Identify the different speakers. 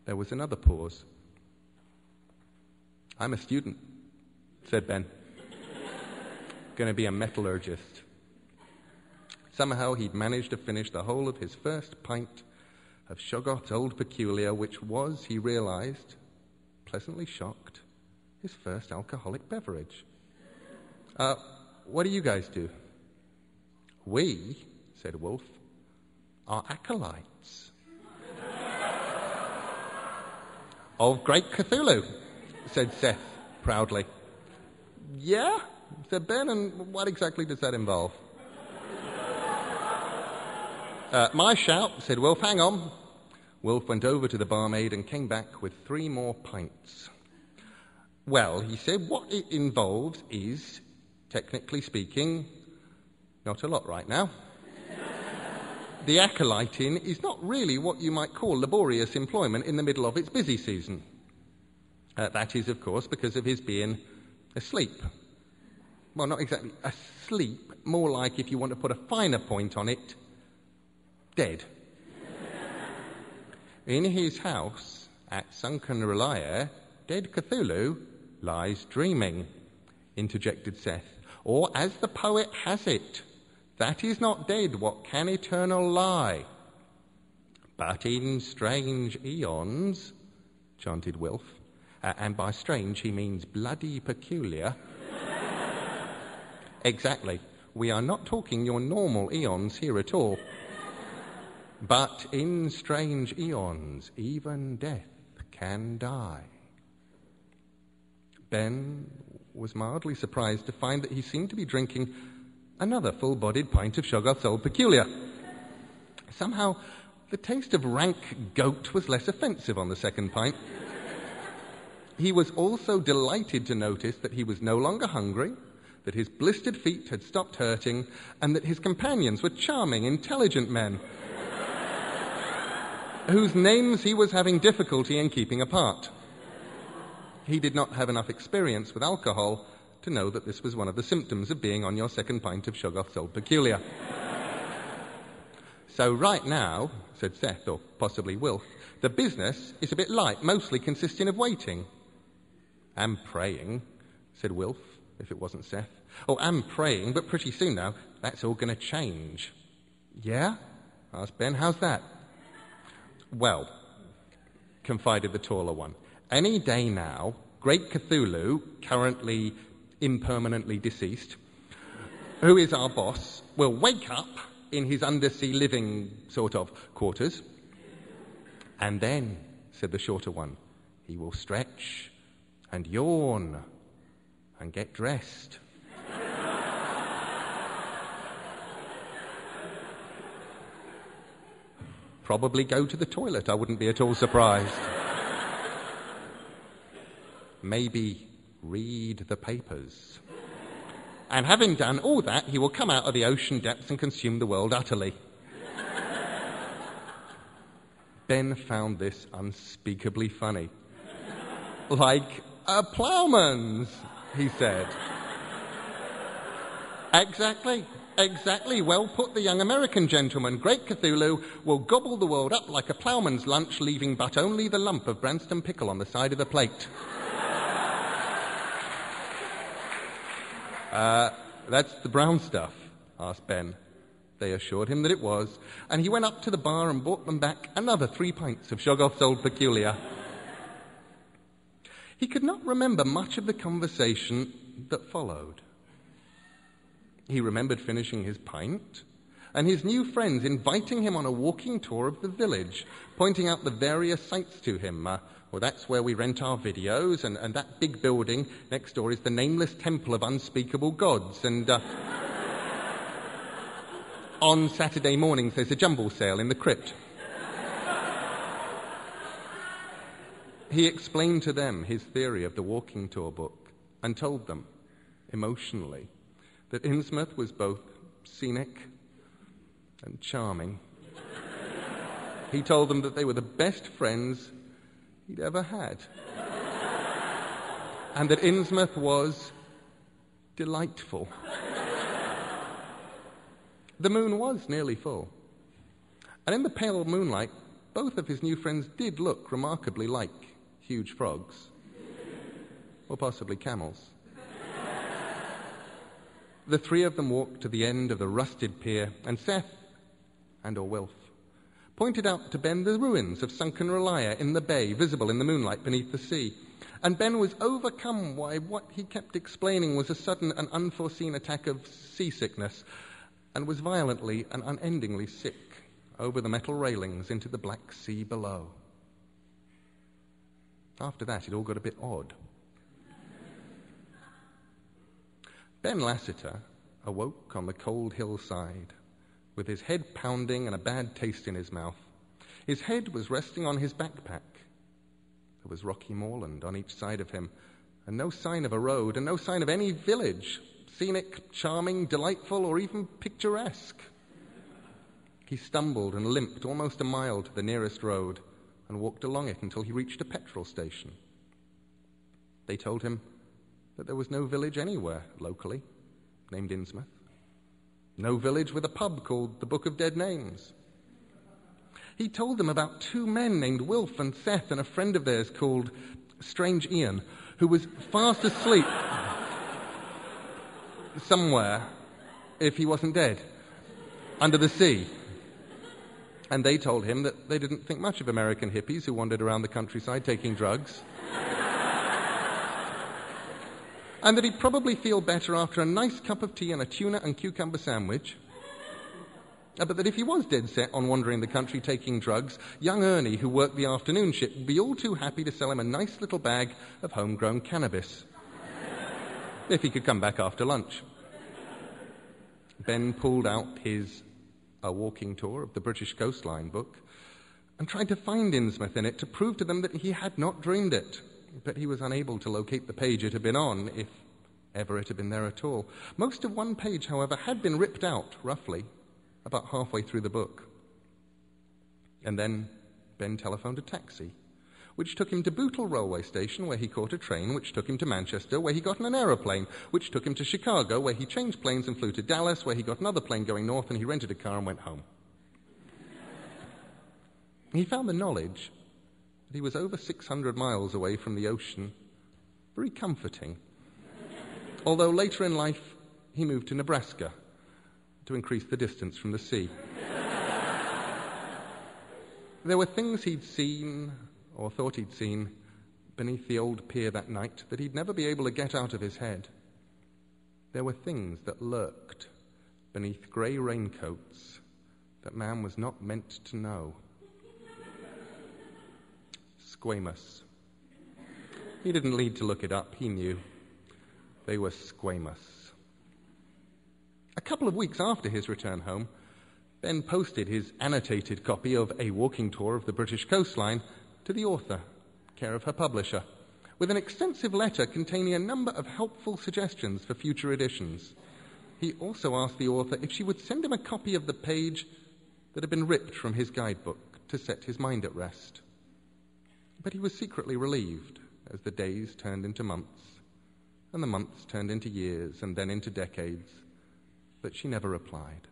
Speaker 1: There was another pause. "I'm a student," said Ben. "Going to be a metallurgist." Somehow he'd managed to finish the whole of his first pint of Shoggoth's Old Peculiar, which was, he realized, pleasantly shocked, his first alcoholic beverage. What do you guys do?" "We," said Wolf, "are acolytes." "Of Great Cthulhu," said Seth proudly. "Yeah?" said Ben, "and what exactly does that involve?" My shout," said Wolf. "Hang on." Wolf went over to the barmaid and came back with 3 more pints. "Well," he said, "what it involves is, technically speaking, not a lot right now. The acolyting is not really what you might call laborious employment in the middle of its busy season. That is, of course, because of his being asleep. Well, not exactly asleep, more like, if you want to put a finer point on it, dead. In his house at Sunken Relier, dead Cthulhu lies dreaming," interjected Seth. "Or, as the poet has it, that is not dead what can eternal lie. But in strange eons," chanted Wilf, and by strange he means bloody peculiar. "Exactly. We are not talking your normal eons here at all. But in strange eons, even death can die." Ben was mildly surprised to find that he seemed to be drinking another full-bodied pint of Shoggoth's Old Peculiar. Somehow, the taste of rank goat was less offensive on the second pint. He was also delighted to notice that he was no longer hungry, that his blistered feet had stopped hurting, and that his companions were charming, intelligent men whose names he was having difficulty in keeping apart. He did not have enough experience with alcohol to know that this was one of the symptoms of being on your second pint of Shoggoth's Old Peculiar. "So right now," said Seth, or possibly Wilf, "the business is a bit light, mostly consisting of waiting." "And praying," said Wilf, if it wasn't Seth. "Oh, and praying, but pretty soon now, that's all going to change." "Yeah?" asked Ben. "How's that?" "Well," confided the taller one, "any day now, Great Cthulhu, currently impermanently deceased, who is our boss, will wake up in his undersea living sort of quarters. And then," said the shorter one, "he will stretch and yawn and get dressed." "Probably go to the toilet, I wouldn't be at all surprised. Maybe read the papers. And having done all that, he will come out of the ocean depths and consume the world utterly." Ben found this unspeakably funny. "Like a ploughman's," he said. Exactly. Well put, the young American gentleman. Great Cthulhu will gobble the world up like a ploughman's lunch, leaving but only the lump of Branston pickle on the side of the plate. "That's the brown stuff?" asked Ben. They assured him that it was, and he went up to the bar and brought them back another 3 pints of Shoggoth's Old Peculiar. He could not remember much of the conversation that followed. He remembered finishing his pint and his new friends inviting him on a walking tour of the village, pointing out the various sights to him. Well, that's where we rent our videos, and that big building next door is the nameless temple of unspeakable gods, and on Saturday mornings there's a jumble sale in the crypt. He explained to them his theory of the walking tour book and told them, emotionally, that Innsmouth was both scenic and charming. He told them that they were the best friends he'd ever had, and that Innsmouth was delightful. The moon was nearly full, and in the pale moonlight both of his new friends did look remarkably like huge frogs, or possibly camels. The three of them walked to the end of the rusted pier, and Seth, and/or Wilf, pointed out to Ben the ruins of sunken Relia in the bay, visible in the moonlight beneath the sea. And Ben was overcome by what he kept explaining was a sudden and unforeseen attack of seasickness, and was violently and unendingly sick over the metal railings into the black sea below. After that, it all got a bit odd. Ben Lassiter awoke on the cold hillside, with his head pounding and a bad taste in his mouth. His head was resting on his backpack. There was rocky moorland on each side of him, and no sign of a road, and no sign of any village, scenic, charming, delightful, or even picturesque. He stumbled and limped almost a mile to the nearest road, and walked along it until he reached a petrol station. They told him that there was no village anywhere locally named Innsmouth. No village with a pub called the Book of Dead Names. He told them about two men named Wilf and Seth and a friend of theirs called Strange Ian, who was fast asleep somewhere, if he wasn't dead, under the sea. And they told him that they didn't think much of American hippies who wandered around the countryside taking drugs. And that he'd probably feel better after a nice cup of tea and a tuna and cucumber sandwich. But that if he was dead set on wandering the country taking drugs, young Ernie, who worked the afternoon shift, would be all too happy to sell him a nice little bag of homegrown cannabis, if he could come back after lunch. Ben pulled out his A Walking Tour of the British Coastline book and tried to find Innsmouth in it to prove to them that he had not dreamed it. But he was unable to locate the page it had been on, if ever it had been there at all. Most of one page, however, had been ripped out, roughly, about halfway through the book. And then Ben telephoned a taxi, which took him to Bootle railway station, where he caught a train, which took him to Manchester, where he got on an aeroplane, which took him to Chicago, where he changed planes and flew to Dallas, where he got another plane going north, and he rented a car and went home. He found the knowledge that he was over 600 miles away from the ocean very comforting. Although later in life, he moved to Nebraska to increase the distance from the sea. There were things he'd seen, or thought he'd seen, beneath the old pier that night that he'd never be able to get out of his head. There were things that lurked beneath grey raincoats that man was not meant to know. Squamous. He didn't need to look it up, he knew. They were squamous. A couple of weeks after his return home, Ben posted his annotated copy of A Walking Tour of the British Coastline to the author, care of her publisher, with an extensive letter containing a number of helpful suggestions for future editions. He also asked the author if she would send him a copy of the page that had been ripped from his guidebook to set his mind at rest. But he was secretly relieved as the days turned into months, and the months turned into years, and then into decades, that she never replied.